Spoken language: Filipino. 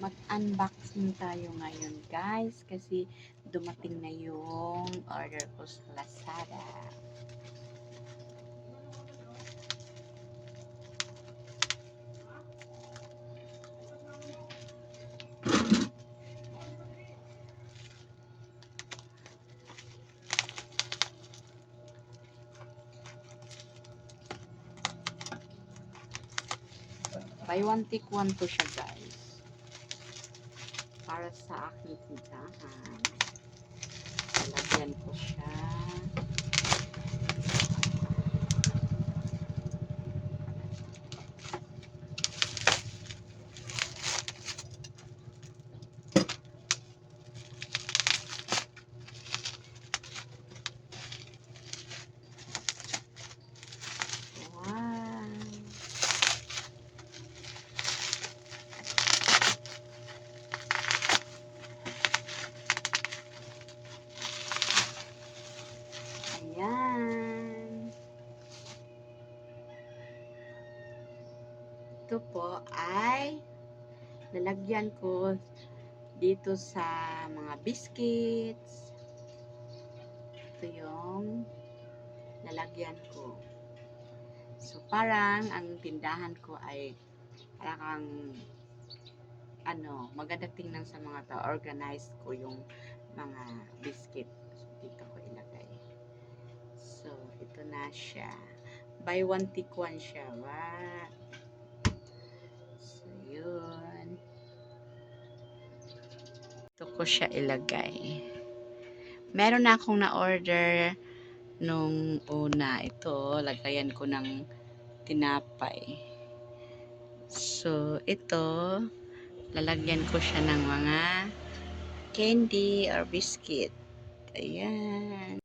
mag-unboxing tayo ngayon guys kasi dumating na yung order ko sa Lazada. Buy one take one to siya guys. Para sa aking tindahan. Lalagyan ko siya. Ayan. Ito po ay lalagyan ko dito sa mga biscuits. Ito yung lalagyan ko. So, parang ang tindahan ko ay parang maganda tingnan sa mga to. Organized ko yung mga biscuit. So, dito ko ilagay. So, ito na siya. Buy one, take one siya. Wow. So, yun. Ito ko siya ilagay. Meron na akong na-order nung una. Ito, lagayan ko ng tinapay. So, ito, lalagyan ko siya ng mga candy or biscuit. Ayan.